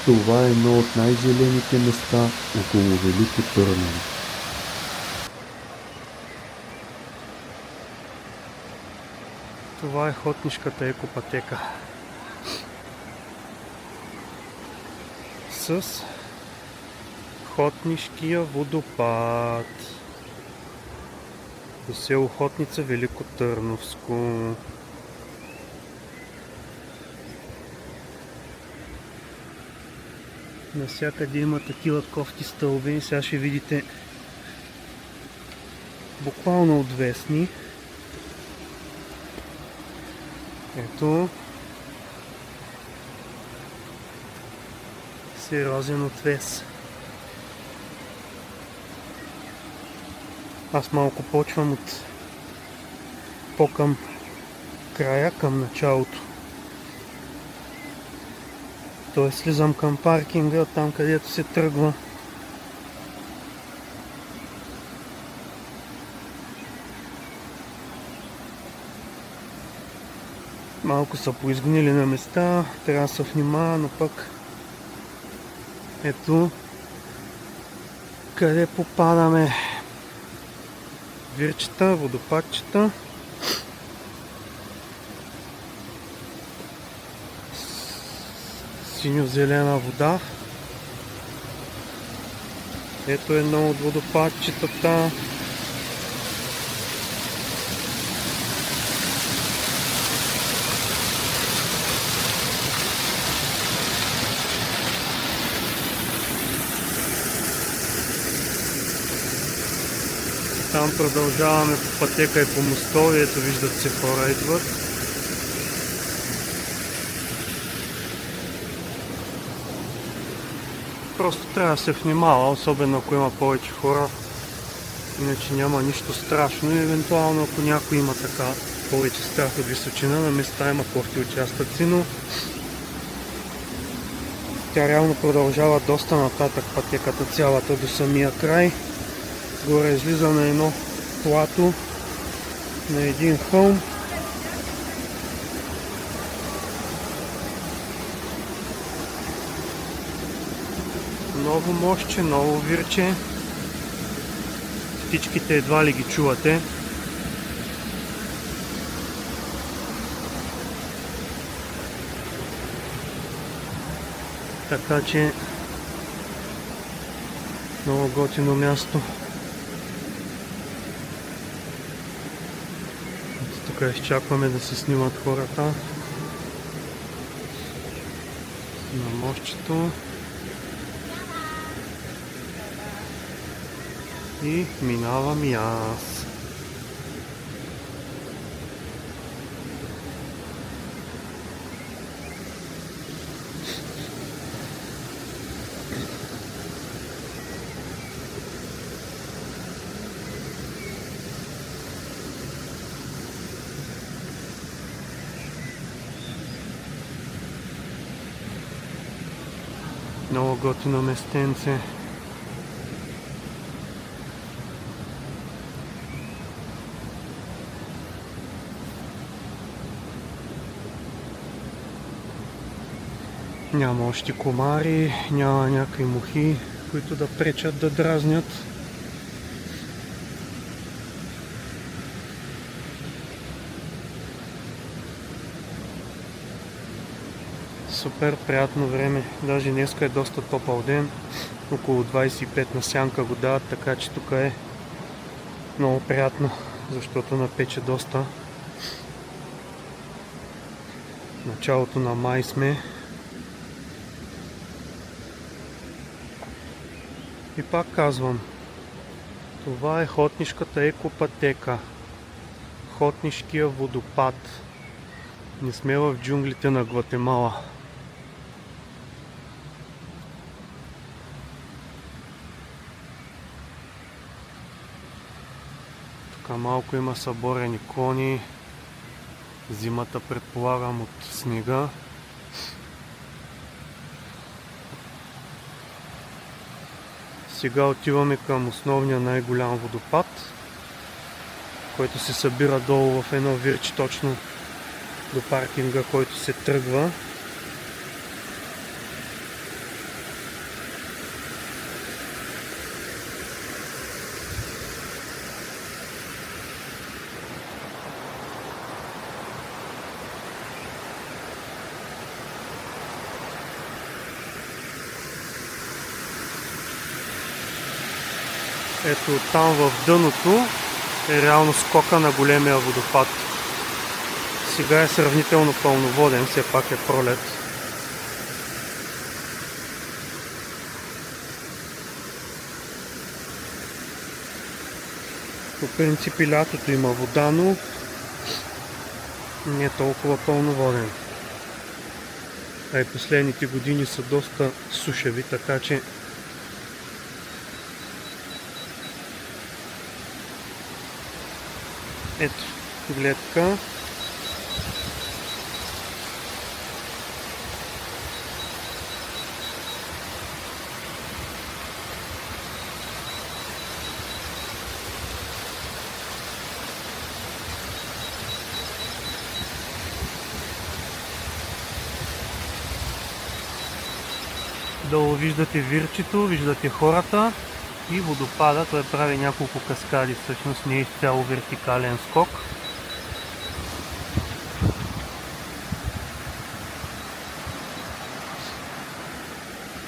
Това е едно от най-зелените места около Велико Търново. Това е хотнишката екопътека с Хотнишкия водопад до село Хотница, Велико Търновско. Навсякъде има такива кофти стълбени. Сега ще видите буквално отвесни. Ето. Сериозен отвес. Аз малко почвам от по-към края, към началото. Т.е. слизам към паркинга, там където се тръгва. Малко са поизгнили на места, трябва да се внимава, но пък ето къде попадаме. Вирчета, водопадчета. Синьо-зелена вода. Ето едно от водопадчетата. Там продължаваме по пътека и по мостови. Ето виждат се хора идват. Просто трябва да се внимава, особено ако има повече хора. Иначе няма нищо страшно и евентуално ако някой има така повече страх от височина, на места има кофти участъци, но тя реално продължава доста нататък пътеката цялата до самия край. Горе излиза на едно плато, на един хълм. Ново мостче, ново вирче. Птичките едва ли ги чувате. Така че много готино място. Тук изчакваме да се снимат хората на мостчето. И минавам и аз. Много готино местенце. Няма още комари, няма някакви мухи, които да пречат да дразнят. Супер приятно време, даже днеска е доста топъл ден, около 25 на сянка го дават, така че тук е много приятно, защото напече доста. Началото на май сме. И пак казвам, това е Хотнишката екопътека, Хотнишкия водопад. Не сме в джунглите на Гватемала. Тук малко има съборени клони. Зимата предполагам от снега. Сега отиваме към основния най-голям водопад, който се събира долу в едно вирче точно до паркинга, който се тръгва. Ето там в дъното е реално скока на големия водопад. Сега е сравнително пълноводен, все пак е пролет. По принцип и лятото има вода, но не е толкова пълноводен. А и последните години са доста сушеви, така че ето гледка. Долу виждате вирчето, виждате хората и водопада. Той прави няколко каскади, всъщност не е изцяло вертикален скок.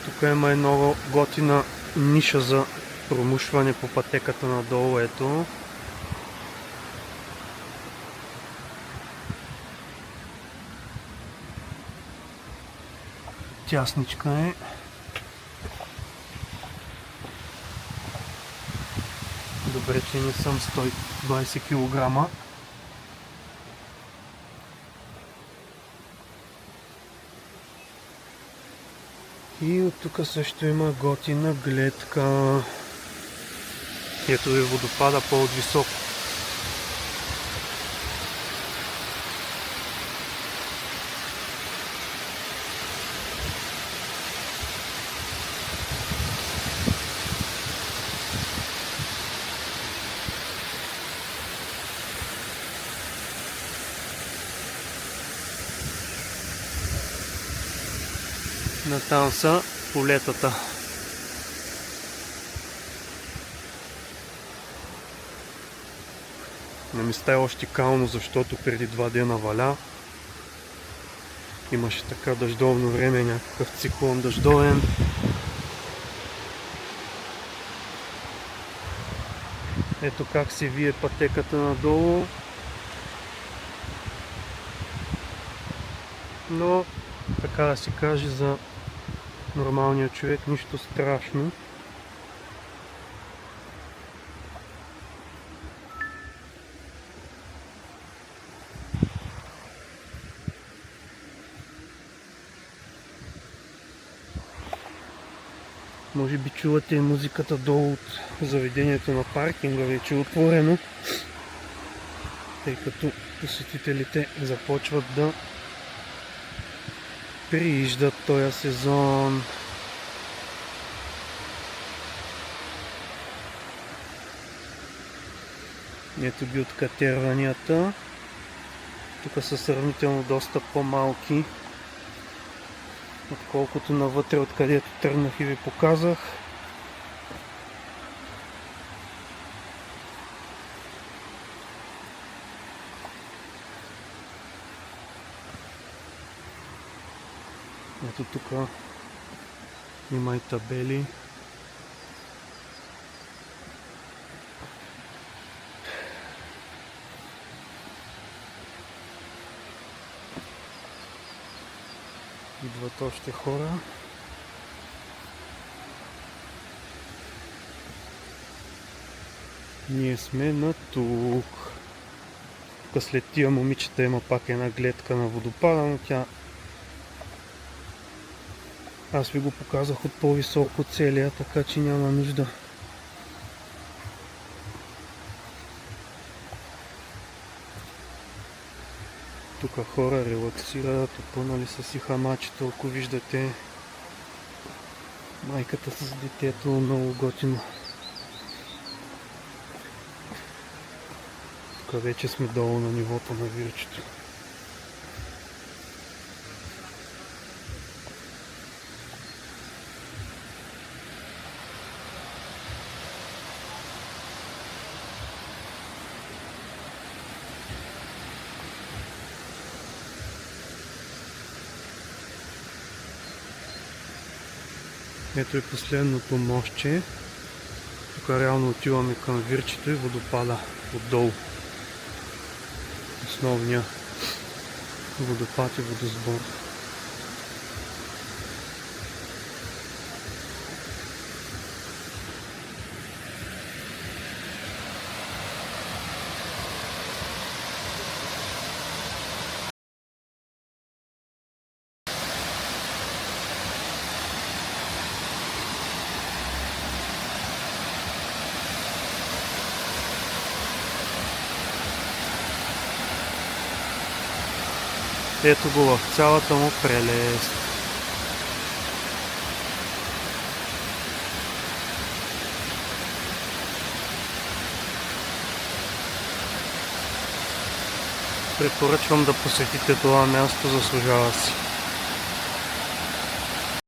Тук има много готина ниша за промушване по пътеката надолу. Ето. Тясничка е. Добре, че не съм 120 кг. И от тук също има готина гледка. Ето е водопада по-високо. Натам са полетата. На места е още кално, защото преди 2 дена валя. Имаше така дъждовно време, някакъв циклон дъждовен. Ето как се вие пътеката надолу. Но, така да се каже, за нормалния човек нищо страшно. Може би чувате и музиката долу от заведението на паркинга, вече е отворено, тъй като посетителите започват да прииждат този сезон. Ето ги откатерванията. Тук са сравнително доста по-малки, отколкото навътре, откъдето тръгнах и ви показах. Ето тук има и табели. Идват още хора. Ние сме на тук. Тук след тия момичета има пак една гледка на водопада, но тя... Аз ви го показах от по-високо целия, така че няма нужда. Тук хора релаксират, опънали са си хамачето, ако виждате майката с детето, много готино. Тук вече сме долу на нивото на вирчето. Ето е последното мостче. Тук реално отиваме към Вирчето и водопада отдолу. Основния водопад и водосбор. Ето го в цялата му прелест. Препоръчвам да посетите това място, заслужава си.